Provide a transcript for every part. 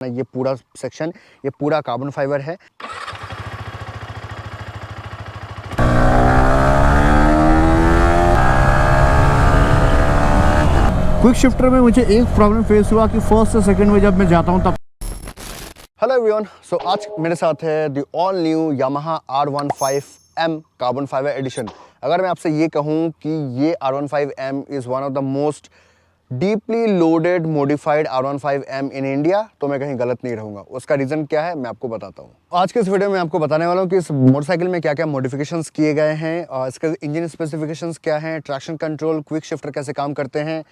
ये पूरा सेक्शन, ये पूरा कार्बन फाइबर है। क्विक शिफ्टर में मुझे एक प्रॉब्लम फेस हुआ कि फर्स्ट से सेकंड में जब मैं जाता हूं तब। हेलो एवरीवन, सो आज मेरे साथ है the all new Yamaha R15M carbon fibre addition. अगर मैं आपसे ये कहूँ कि ये R15M is one of the most deeply loaded modified R15M in India, तो मैं कहीं गलत नहीं रहूँगा। उसका रीज़न क्या है मैं आपको बताता हूँ। आज के इस वीडियो में आपको बताने वाला हूँ कि इस मोटरसाइकिल में क्या क्या मॉडिफिकेशंस किए गए हैं और इसके इंजन स्पेसिफिकेशंस क्या हैं, ट्रैक्शन कंट्रोल, क्विक शिफ्टर कैसे काम करते हैं,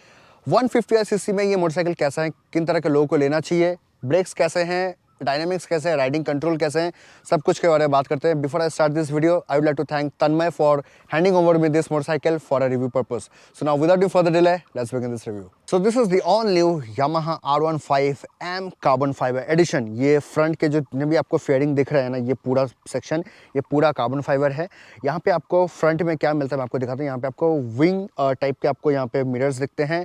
150 सीसी में ये मोटरसाइकिल कैसा है, किन तरह के लोगों को लेना चाहिए, ब्रेक्स कैसे हैं, डायनामिक्स कैसे हैं, राइडिंग कंट्रोल कैसे हैं, सब कुछ के बारे में बात करते हैं। Before I start this video I would like to thank Tanmay for handing over me this motorcycle for a review purpose. So now without due further delay let's begin this review. So this is the all new Yamaha R15M carbon fibre edition. ये front के जो भी आपको fairing दिख रहे हैं ना, ये पूरा सेक्शन, ये पूरा कार्बन फाइबर है। यहाँ पे आपको फ्रंट में क्या मिलता है मैं आपको दिखाता हूँ। यहाँ पे आपको विंग टाइप के आपको यहाँ पे मिरर्स दिखते हैं।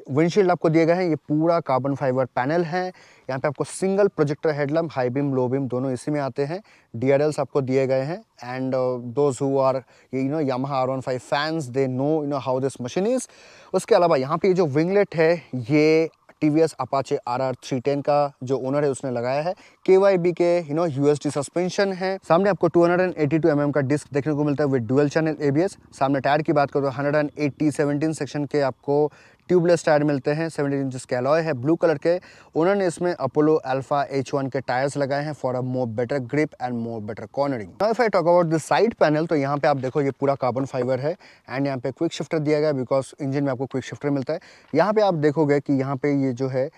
विंडशील्ड आपको दिए गए हैं, ये पूरा कार्बन फाइबर पैनल है। यहाँ पे आपको single projector headlamp, high beam low beam दोनों इसी में आते हैं। DRLs आपको दिए गए हैं and those who are Yamaha R15 fans they know how this machine is. उसके अलावा यहाँ पे जो विंगलेट है ये TVS अपाचे RR 310 का जो ओनर है उसने लगाया है। KYB के USD सस्पेंशन है। सामने आपको 282 mm का डिस्क देखने को मिलता है विद डुअल चैनल ABS। सामने टायर की बात करो तो 180 17 सेक्शन के आपको ट्यूबलेस टायर मिलते हैं। 17 इंचेस के अलॉय है ब्लू कलर के। ओनर ने इसमें अपोलो अल्फा H1 के टायर्स लगाए हैं for a more better grip and more better cornering. Now if I talk about the side panel, तो यहाँ पे आप देखो ये पूरा कार्बन फाइबर है एंड यहाँ पे क्विक शिफ्टर दिया गया बिकॉज इंजन में आपको क्विक शिफ्टर मिलता है। यहाँ पे आप देखोगे कि यहाँ पे ये जो है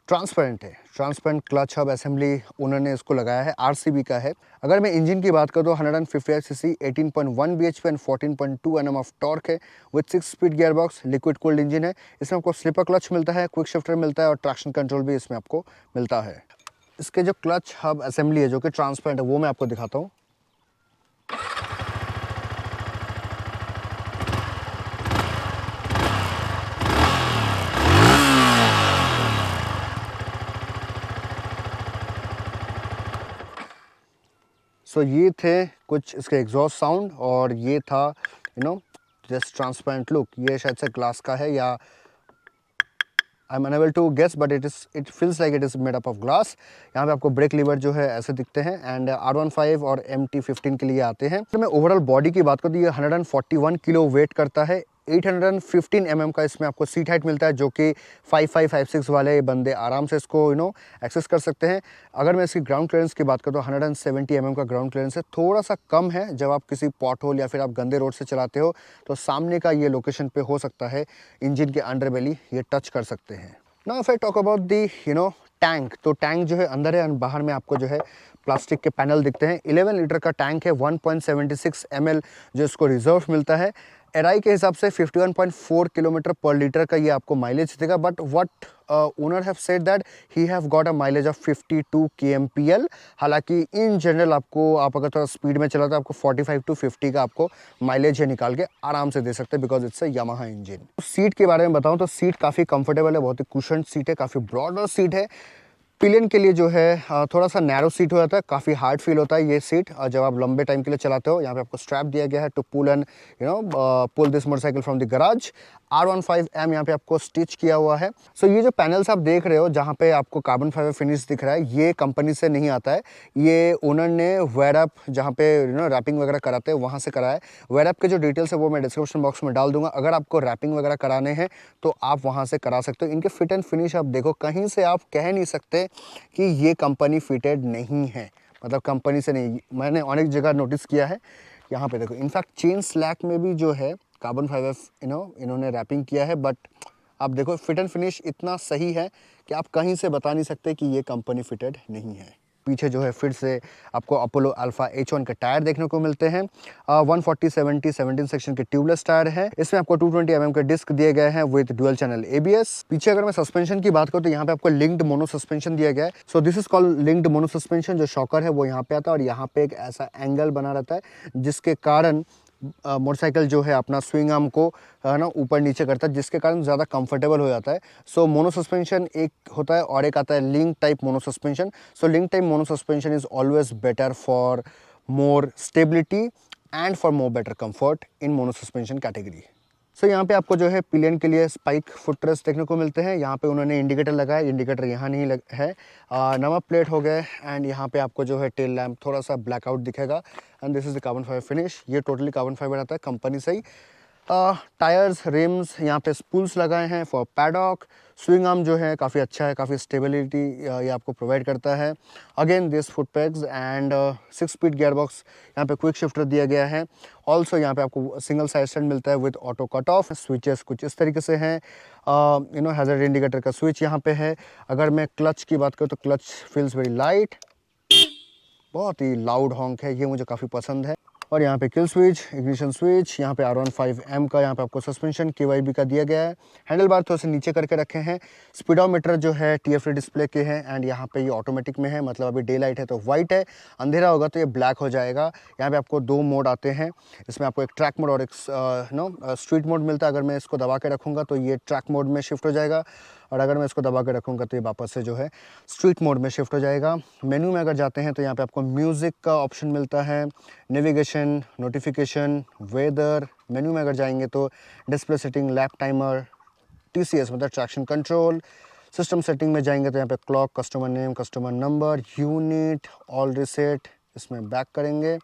ट्रांसपेरेंट है, transparent clutch hub assembly owner ने इसको लगाया है, RCB का है। अगर मैं इंजन की बात करूँ तो 150 cc 18.1 bhp and 14.2 Nm of torque है with 6 speed gear box, liquid cooled engine है। इसमें आपको स्लिपर क्लच मिलता है, क्विक शिफ्टर मिलता है और ट्रैक्शन कंट्रोल भी इसमें आपको मिलता है। इसके जो क्लच हब असेंबली है जो कि ट्रांसपेरेंट है वो मैं आपको दिखाता हूँ। सो ये थे कुछ इसके एग्जॉस्ट साउंड और ये था जस्ट ट्रांसपेरेंट लुक। ये शायद से ग्लास का है या I am unable to guess but it feels like it is made up of glass. यहाँ पे आपको ब्रेक लीवर जो है ऐसे दिखते हैं एंड R15 और MT15 के लिए आते हैं। तो मैं ओवरऑल बॉडी की बात करूँ तो ये 141 किलो वेट करता है। 815 mm का इसमें आपको सीट हाइट मिलता है जो कि 5556 वाले बंदे आराम से इसको एक्सेस कर सकते हैं। अगर मैं इसकी ग्राउंड क्लियरेंस की बात करूँ तो 170 mm का ग्राउंड क्लियरेंस है, थोड़ा सा कम है जब आप किसी पॉट होल या फिर आप गंदे रोड से चलाते हो तो सामने का ये लोकेशन पे हो सकता है इंजन के अंडरबेली ये टच कर सकते हैं। Now if I talk about the tank, तो टैंक जो है अंदर है और बाहर में आपको जो है प्लास्टिक के पैनल दिखते हैं। 11 लीटर का टैंक है, 1.76 ml जो इसको रिजर्व मिलता है। एराई के हिसाब से 51.4 किलोमीटर पर लीटर का ये आपको माइलेज देगा, but what owner have said that he have got a mileage of 52 kmpl। हालांकि इन जनरल आपको आप अगर थोड़ा स्पीड में चलाते हो आपको 45 to 50 का आपको माइलेज है निकाल के आराम से दे सकते हैं because it's a Yamaha engine. Seat के बारे में बताऊं तो सीट काफ़ी कंफर्टेबल है, बहुत ही कुशन सीट है, काफ़ी ब्रॉडर सीट है। पिलियन के लिए जो है थोड़ा सा नैरो सीट हो जाता है, काफ़ी हार्ड फील होता है ये सीट जब आप लंबे टाइम के लिए चलाते हो। यहाँ पे आपको स्ट्रैप दिया गया है to pull and pull this motorcycle from the garage. R15M यहाँ पे आपको स्टिच किया हुआ है। सो ये जो पैनल्स आप देख रहे हो जहाँ पे आपको कार्बन फाइबर फिनिश दिख रहा है ये कंपनी से नहीं आता है, ये ओनर ने वेरअप जहाँ पे रैपिंग वगैरह कराते हैं वहाँ से कराया है। वेरअप के जो डिटेल्स है वो मैं डिस्क्रिप्शन बॉक्स में डाल दूंगा, अगर आपको रैपिंग वगैरह कराने हैं तो आप वहाँ से करा सकते हो। इनके फिट एंड फिनिश आप देखो, कहीं से आप कह नहीं सकते कि ये कंपनी फिटेड नहीं है, मतलब कंपनी से नहीं। मैंने अनेक जगह नोटिस किया है, यहाँ पे देखो इनफैक्ट चेन स्लैक में भी जो है कार्बन फाइबर इन्होंने रैपिंग किया है, बट आप देखो फिट एंड फिनिश इतना सही है कि आप कहीं से बता नहीं सकते कि ये कंपनी फिटेड नहीं है। पीछे जो है फिर से आपको अपोलो अल्फा H1 के टायर देखने को मिलते हैं। 140/70 17 सेक्शन के ट्यूबलेस टायर है। इसमें आपको 220 mm के डिस्क दिए गए हैं विद डुअल चैनल ABS। पीछे अगर मैं सस्पेंशन की बात करूँ तो यहाँ पे आपको लिंक्ड मोनो सस्पेंशन दिया गया है। सो this is called linked mono suspension. जो शॉकर है वो यहाँ पे आता है और यहाँ पे एक ऐसा एंगल बना रहता है जिसके कारण मोटरसाइकिल जो है अपना स्विंग आर्म को है ना ऊपर नीचे करता है, जिसके कारण ज़्यादा कंफर्टेबल हो जाता है। सो मोनो सस्पेंशन एक होता है और एक आता है link type mono suspension. So link type mono suspension is always better for more stability and for more better comfort in mono suspension category. So यहाँ पे आपको जो है पिलियन के लिए स्पाइक फुट रेस्ट देखने को मिलते हैं। यहाँ पे उन्होंने इंडिकेटर लगाया, इंडिकेटर यहाँ नहीं है। नंबर प्लेट हो गए एंड यहाँ पे आपको जो है टेल लैम्प थोड़ा सा ब्लैकआउट दिखेगा and this is the carbon fibre finish. ये टोटली कार्बन फाइबर आता है कंपनी से ही। टायर्स, रिम्स, यहाँ पे स्पूल्स लगाए हैं फॉर पैडॉक। स्विंग आर्म जो है काफ़ी अच्छा है, काफ़ी स्टेबिलिटी ये आपको प्रोवाइड करता है। Again this foot pegs and 6 speed gear box, यहाँ पे क्विक शिफ्टर दिया गया है। ऑल्सो यहाँ पे आपको सिंगल साइड स्टैंड मिलता है with auto cut off. Switches कुछ इस तरीके से हैं। हैज़र्ड इंडिकेटर का स्विच यहाँ पे है। अगर मैं क्लच की बात करूँ तो क्लच फील्स वेरी लाइट, बहुत ही लाउड हॉन्क है, ये मुझे काफ़ी पसंद है। और यहाँ पे किल स्विच, इग्निशन स्विच, यहाँ पे R15M का यहाँ पे आपको सस्पेंशन KYB का दिया गया है। हैंडल बार थोड़ा सा नीचे करके रखे हैं। स्पीडोमीटर जो है TFT डिस्प्ले के हैं एंड यहाँ पे ये ऑटोमेटिक में है, मतलब अभी डे लाइट है तो वाइट है, अंधेरा होगा तो ये ब्लैक हो जाएगा। यहाँ पे आपको 2 मोड आते हैं, इसमें आपको एक ट्रैक मोड और एक स्ट्रीट मोड मिलता है। अगर मैं इसको दबा के रखूँगा तो ये ट्रैक मोड में शिफ्ट हो जाएगा और अगर मैं इसको दबा के रखूँगा तो ये वापस से जो है स्ट्रीट मोड में शिफ्ट हो जाएगा। मेन्यू में अगर जाते हैं तो यहाँ पे आपको म्यूज़िक का ऑप्शन मिलता है, नेविगेशन, नोटिफिकेशन, वेदर। मेन्यू में अगर जाएंगे तो display setting, lap timer, TCS मतलब ट्रैक्शन कंट्रोल। सिस्टम सेटिंग में जाएंगे तो यहाँ पे clock, customer name, customer number, unit, all reset, इसमें बैक करेंगे।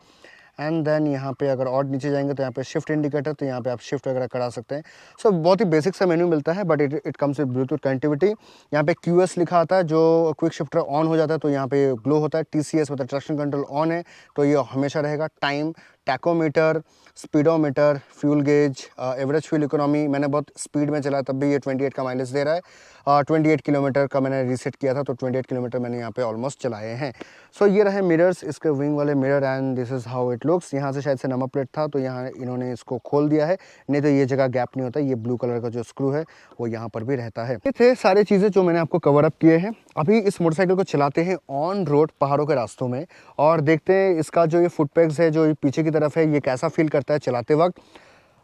एंड देन यहाँ पे अगर और नीचे जाएंगे तो यहाँ पे शिफ्ट इंडिकेटर, तो यहाँ पे आप शिफ्ट वगैरह करा सकते हैं। सो बहुत ही बेसिक सा मेन्यू मिलता है but it comes with Bluetooth connectivity. यहाँ पे QS लिखा आता है, जो क्विक शिफ्टर ऑन हो जाता है तो यहाँ पे ग्लो होता है। TCS मतलब ट्रैक्शन कंट्रोल ऑन है तो ये हमेशा रहेगा। Time, tachometer, speedometer, fuel gauge, average fuel economy. मैंने बहुत स्पीड में चला तब भी ये 28 का माइलेज दे रहा है। 28 किलोमीटर का मैंने रीसेट किया था तो 28 किलोमीटर मैंने यहाँ पे ऑलमोस्ट चलाए हैं। सो ये रहे मिरर्स, इसके विंग वाले mirror and this is how it looks. यहाँ से शायद से नंबर प्लेट था तो यहाँ इन्होंने इसको खोल दिया है, नहीं तो ये जगह गैप नहीं होता। ये ब्लू कलर का जो स्क्रू है वो यहाँ पर भी रहता है। ये थे सारी चीज़ें जो मैंने आपको कवर अप किए हैं। अभी इस मोटरसाइकिल को चलाते हैं ऑन रोड पहाड़ों के रास्तों में और देखते हैं इसका जो ये फुट पेग्स है जो ये पीछे की तरफ है ये कैसा फील करता है चलाते वक्त।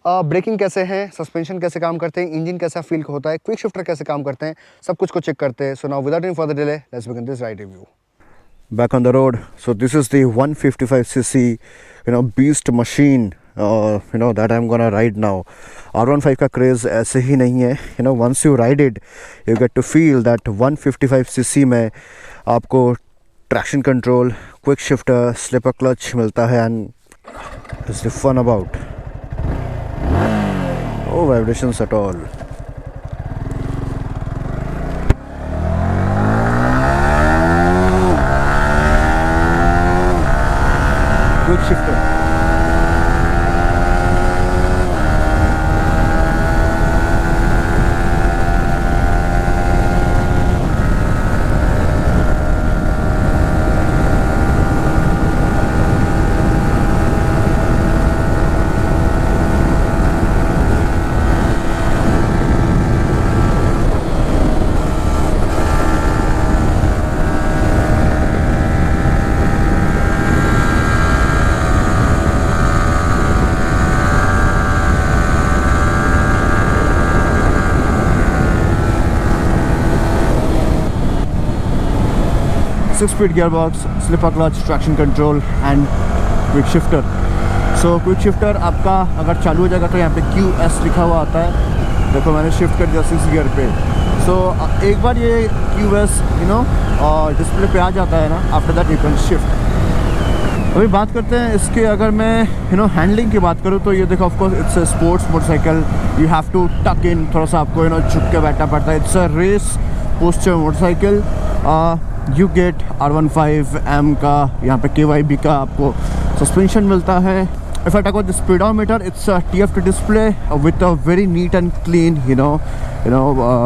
ब्रेकिंग कैसे है, सस्पेंशन कैसे काम करते हैं, इंजन कैसा फील होता है, क्विक शिफ्टर कैसे काम करते हैं, सब कुछ को चेक करते हैं। सो now without any further delay let's begin this ride review. Back on the road, so this is the 155cc beast machine that I'm gonna ride now. R15 का क्रेज़ ऐसे ही नहीं है, once you ride it you get to feel that 155cc में आपको traction control, quick shifter, slipper clutch मिलता है and it's the fun about no vibrations at all. Quick shifter. Six-speed gearbox, slipper clutch, traction control and quick shifter. So quick shifter आपका अगर चालू हो जाएगा तो यहाँ पे QS लिखा हुआ आता है। देखो मैंने शिफ्ट कर दिया 6 गियर पे। So एक बार ये QS डिस्प्ले पे आ जाता है ना, after that you can shift. अभी बात करते हैं इसके, अगर मैं हैंडलिंग की बात करूँ तो ये देखो of course it's a sports motorcycle, you have to tuck in, थोड़ा सा आपको झुक के बैठना पड़ता है। It's a race posture motorcycle. You get R15M का यहाँ पे KYB का आपको सस्पेंशन मिलता है। If I talk about the speedometer, it's a TFT display with a very neat and clean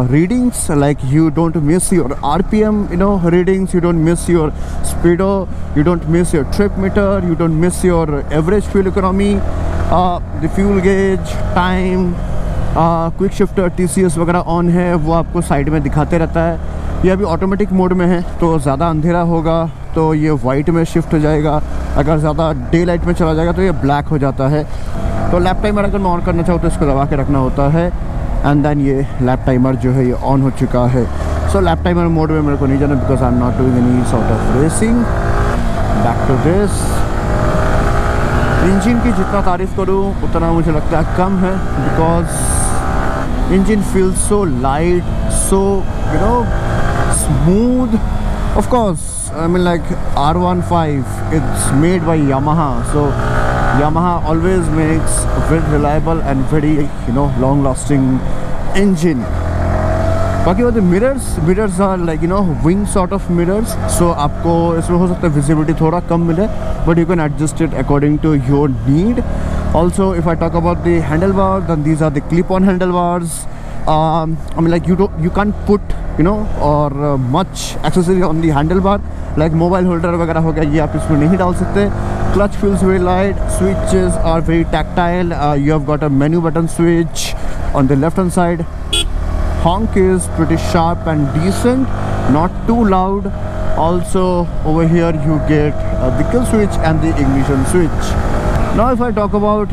readings, like you don't miss your RPM readings, you don't miss your speedo, you don't miss your trip meter, you don't miss your average fuel economy, the fuel gauge, time, quick shifter, TCS वगैरह on है, वो आपको side में दिखाते रहता है। ये अभी ऑटोमेटिक मोड में है तो ज़्यादा अंधेरा होगा तो ये वाइट में शिफ्ट हो जाएगा, अगर ज़्यादा डे लाइट में चला जाएगा तो ये ब्लैक हो जाता है। तो लैप टाइमर अगर मैं ऑन करना चाहूँ तो इसको दबा के रखना होता है एंड देन ये लैप टाइमर जो है ये ऑन हो चुका है। सो लैप टाइमर मोड में मेरे को नहीं जाना because I am not doing any sort of racing. Back to this. Engine की जितना तारीफ़ करूँ उतना मुझे लगता है कम है because engine feels so light, so you know smooth. Of course I mean like R15, it's made by Yamaha, so Yamaha always makes a very reliable and very long lasting engine. बाकी वो mirrors are like wing sort of mirrors, so आपको इसमें हो सकता है visibility थोड़ा कम मिले but you can adjust it according to your need. Also if I talk about the handle bar, then these are the clip on handle bars. I mean like you can't put or much accessory on the handlebar like mobile holder वगैरह हो गया, ये आप इसमें नहीं डाल सकते। Clutch feels very light, switches are very tactile, you have got a menu button switch on the left hand side। Honk is pretty sharp and decent, not too loud। Also over here you get the kill switch and the ignition switch। Now if I talk about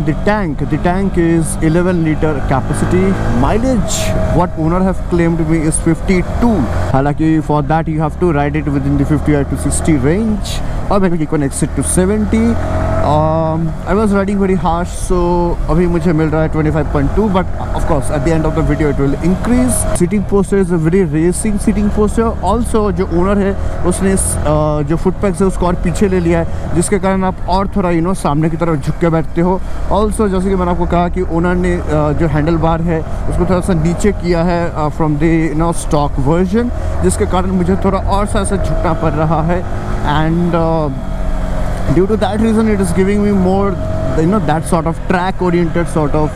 the tank is 11 liter capacity। Mileage what owner have claimed me is 52। हालांकि for that you have to ride it within the 58 to 60 range or maybe you can exit to 70। I was riding very harsh, so अभी मुझे मिल रहा है 25.2 but of course at the end of the video it will increase। Seating posture is a very racing seating posture। Also जो owner है उसने जो foot PACS है उसको और पीछे ले लिया है जिसके कारण आप और थोड़ा सामने की तरफ झुक के बैठते हो। ऑल्सो जैसे कि मैंने आपको कहा कि ओनर ने जो हैंडल बार है उसको थोड़ा सा नीचे किया है फ्रॉम द स्टॉक वर्जन, जिसके कारण मुझे थोड़ा और सा झुकना पड़ रहा है and due to that reason it is giving me more that sort of track oriented sort of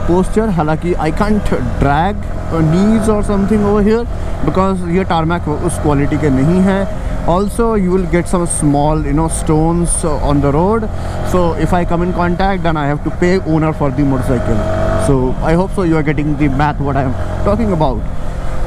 posture। हालांकि I can't drag knees or something over here because ये tarmac उस quality के नहीं है। Also you will get some small stones on the road, so if I come in contact then I have to pay owner for the motorcycle। So I hope so you are getting the math what I am talking about।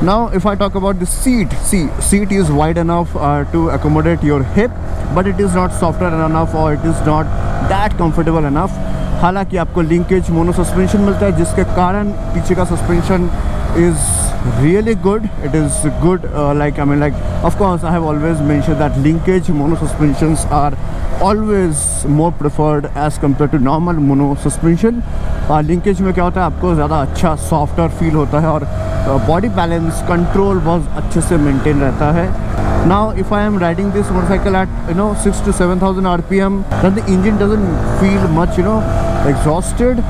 Now if I talk about the seat is wide enough to accommodate your hip but it is not softer enough or it is not that comfortable enough। हालांकि आपको linkage mono suspension मिलता है जिसके कारण पीछे का suspension is really good। It is good like I mean like of course I have always mentioned that linkage mono suspensions are always more preferred as compared to normal mono suspension। Linkage में क्या होता है आपको ज़्यादा अच्छा softer feel होता है और बॉडी बैलेंस कंट्रोल बहुत अच्छे से मेंटेन रहता है। Now if I am riding this motorcycle at 6 to 7,000 RPM then the engine doesn't feel much exhausted।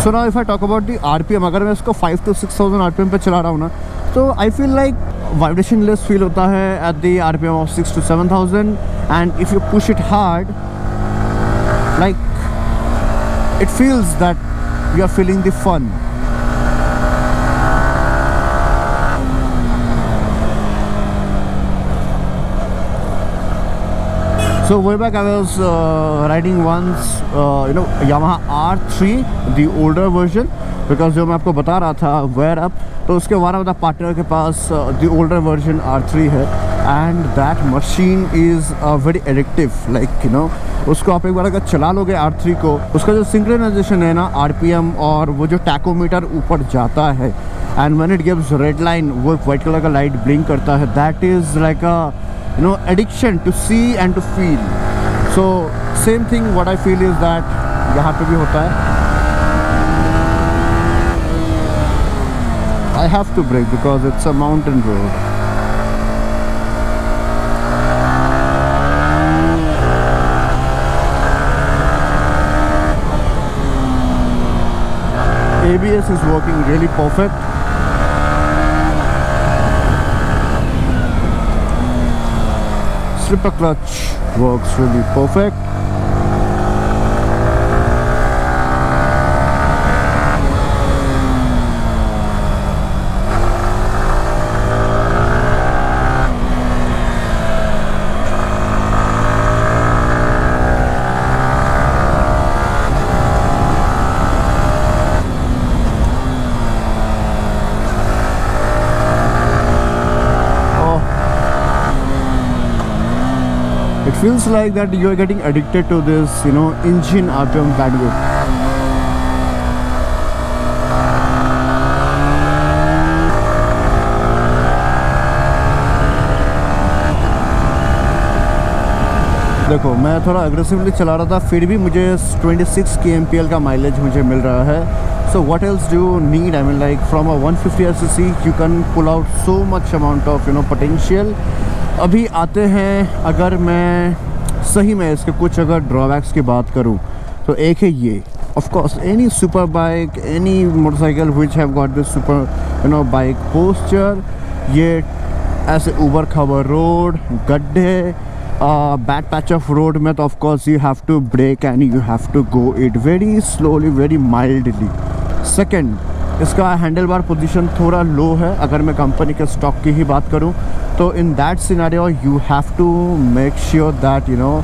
So now if I talk about the RPM, अगर मैं इसको 5 to 6,000 RPM पे चला रहा हूँ ना तो I feel like vibration less feel होता है at the RPM of 6 to 7,000 and if you push it hard like it feels that you are feeling the fun। So way back I was riding once Yamaha R3 the older version because जो मैं आपको बता रहा था where up तो उसके one of the partner के पास the older version R3 है and that machine is very addictive like उसको आप एक बार अगर चला लोगे R3 को उसका जो सिंक्रोनाइजेशन है ना RPM और वो जो टैकोमीटर ऊपर जाता है and when it gives red line वो वाइट कलर का लाइट ब्लिंक करता है that is like a addiction to see and to feel। So same thing what I feel is that यहाँ पे भी होता है। I have to brake because it's a mountain road। ABS is working really perfect। Slipper clutch works really perfect। It feels like that you are getting addicted to this, you know, engine RPM bandwidth. देखो मैं थोड़ा aggressively चला रहा था, फिर भी मुझे 26 kmpl का माइलेज मुझे मिल रहा है. So what else do you need? I mean like from a 150 cc you can pull out so much amount of, you know, potential. अभी आते हैं, अगर मैं सही में इसके कुछ अगर ड्रॉबैक्स की बात करूं तो एक है ये. Of course any super bike, any motorcycle which have got this super, you know, bike posture, ये ऐसे ऊबर खाबर रोड, गड्ढे, बैड पैच ऑफ रोड में तो of course you have to brake and you have to go it very slowly, very mildly. Second, इसका handle bar position थोड़ा low है अगर मैं कंपनी के स्टॉक की ही बात करूं तो. In that scenario you have to make sure that you know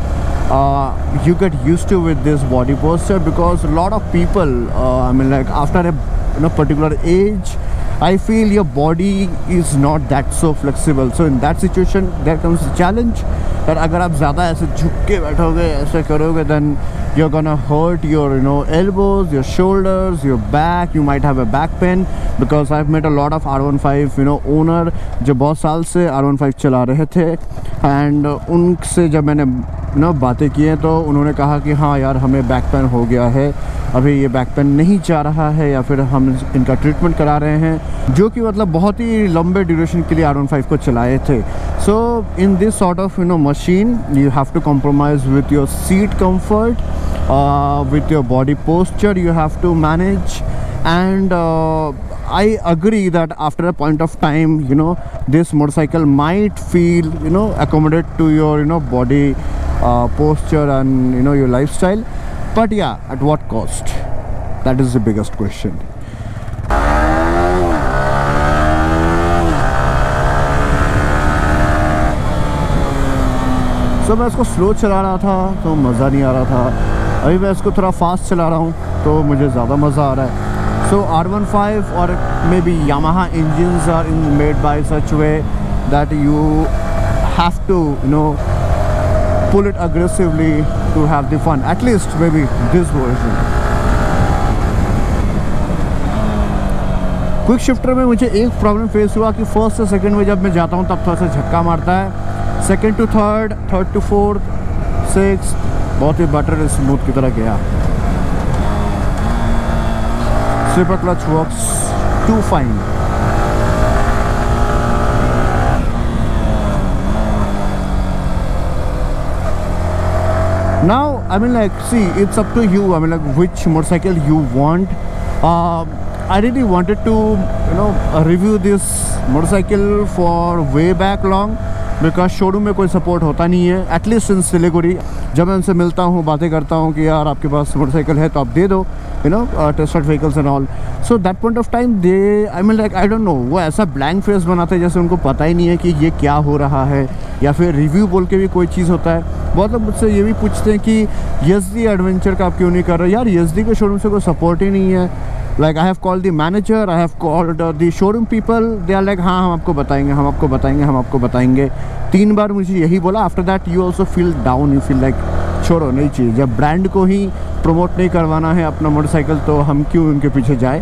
you get used to with this body posture, because a lot of people I mean like after a, you know, particular age, I feel your body is not that so flexible. So in that situation there comes the challenge that अगर आप ज़्यादा ऐसे झुक के बैठोगे, ऐसे करोगे, then you're gonna hurt your, you know, elbows, your shoulders, your back. You might have a back pain, because I've met a lot of R15, you know, owner जो बहुत साल से R15 चला रहे थे, and उनसे जब मैंने, you know, बातें की हैं तो उन्होंने कहा कि हाँ यार हमें बैक पेन हो गया है, अभी ये बैक पेन नहीं जा रहा है, या फिर हम इनका ट्रीटमेंट करा रहे हैं, जो कि मतलब बहुत ही लंबे ड्यूरेशन के लिए R15 को चलाए थे. So in this sort of, you know, machine you have to compromise with your seat comfort, with your body posture you have to manage, and I agree that after a point of time, you know, this motorcycle might feel, you know, accommodate to your, you know, body posture and, you know, your lifestyle, but yeah, at what cost? That is the biggest question. So मैं इसको slow चला रहा था तो मज़ा नहीं आ रहा था, अभी मैं इसको थोड़ा फास्ट चला रहा हूँ तो मुझे ज़्यादा मज़ा आ रहा है. So R15 or maybe Yamaha engines are made by such way that you have to, you know, pull it aggressively to have the fun. At least maybe this version. Quick shifter में मुझे एक problem face हुआ कि first से second में जब मैं जाता हूँ तब थोड़ा सा झटका मारता है, second to third, third to fourth, six बहुत ही बटर स्मूथ की तरह गया. Slipper clutch works too fine. Now I mean like, see, it's up to you. I mean like which motorcycle you want. I really wanted to, you know, review this motorcycle for way back long, because showroom में कोई support होता नहीं है, at least in Siliguri. जब मैं उनसे मिलता हूँ, बातें करता हूँ कि यार आपके पास मोटरसाइकिल है तो आप दे दो, you know, tested vehicles and all. So that point of time they, I mean like, I don't know, वो ऐसा ब्लैंक फेस बनाते हैं जैसे उनको पता ही नहीं है कि ये क्या हो रहा है, या फिर रिव्यू बोल के भी कोई चीज़ होता है. बहुत लोग मुझसे ये भी पूछते हैं कि यज़दी एडवेंचर का आप क्यों नहीं कर रहे. यार यज़दी के शोरूम से कोई सपोर्ट ही नहीं है. Like I have called the manager, I have called the showroom people. They are like, हाँ हम आपको बताएंगे, हम आपको बताएंगे, हम आपको बताएंगे. 3 बार मुझे यही बोला. After that you also feel down, you feel like छोड़ो, नहीं चाहिए. जब ब्रांड को ही प्रमोट नहीं करवाना है अपना मोटरसाइकिल तो हम क्यों उनके पीछे जाए.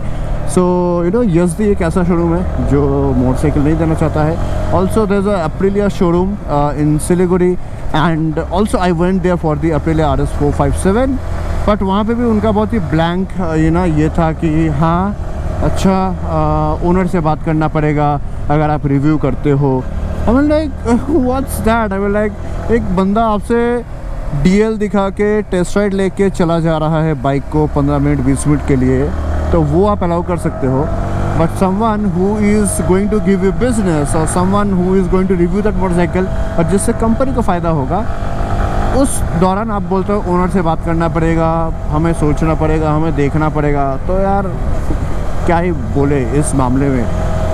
सो यू नो, यज़दी एक ऐसा शोरूम है जो मोटरसाइकिल नहीं देना चाहता है. Also there is a Aprilia showroom in Siliguri, and also I went there for the Aprilia RS 457, but वहाँ पे भी उनका बहुत ही ब्लैंक, यू नो, ये था कि हाँ अच्छा ओनर से बात करना पड़ेगा अगर आप रिव्यू करते हो. आई mean like what's that. I mean like एक बंदा आपसे DL दिखा के टेस्ट राइड लेके चला जा रहा है बाइक को 15 मिनट 20 मिनट के लिए, तो वो आप अलाउ कर सकते हो. But someone who is going to give you business, और someone who is going to review that motorcycle, और जिससे कंपनी को फ़ायदा होगा, उस दौरान आप बोलते हो ओनर से बात करना पड़ेगा, हमें सोचना पड़ेगा, हमें देखना पड़ेगा. तो यार क्या ही बोले इस मामले में.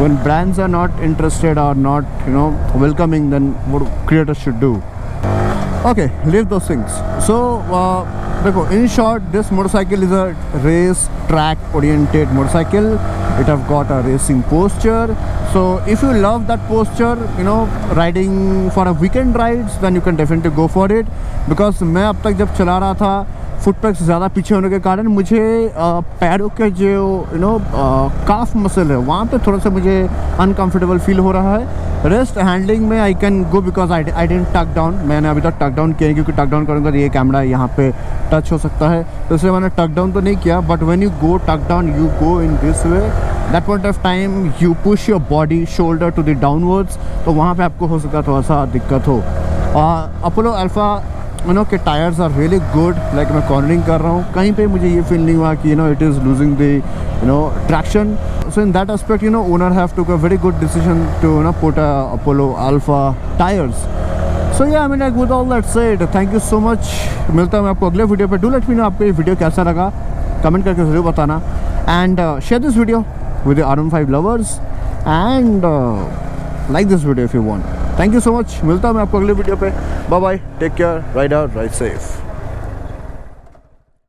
When brands are not interested or not, you know, welcoming, then what creators should do. Okay, leave those things. So देखो, in short, this motorcycle is a race track oriented motorcycle. It have got a racing posture. So if you love that posture, you know, riding for a weekend rides, then you can definitely go for it. Because मैं अब तक जब चला रहा था, foot pack से ज़्यादा पीछे होने के कारण मुझे पैरों के जो यू नो काफ मसल है वहाँ पे थोड़ा सा मुझे अनकंफर्टेबल फील हो रहा है. रेस्ट हैंडलिंग में I can go because I didn't टक डाउन. मैंने अभी तक टक डाउन किया नहीं, क्योंकि टक डाउन करूँगा तो ये कैमरा यहाँ पे टच हो सकता है, तो इसलिए मैंने टक डाउन तो नहीं किया. But when you go tuck down, you go in this way, that point of time you push your body shoulder to the downwards, तो वहाँ पे आपको हो सकता है थोड़ा सा दिक्कत हो. अपोलो अल्फा यू नो के tyres are really good. Like मैं कॉर्नरिंग कर रहा हूँ, कहीं पे मुझे ये फील नहीं हुआ कि you know it is losing the you know traction. So in that aspect you know owner have took a very good decision to you know put Apollo alpha tyres. So yeah I mean like with all that said, thank you so much. मिलता हूँ मैं आपको अगले video पे. Do let me know आपको ये video कैसा लगा, कमेंट करके ज़रूर बताना. And share this video with the R15 lovers and like this video if you want. Thank you so much. मिलता हूँ मैं आपको अगले वीडियो पे. Bye bye, take care, ride out, ride safe.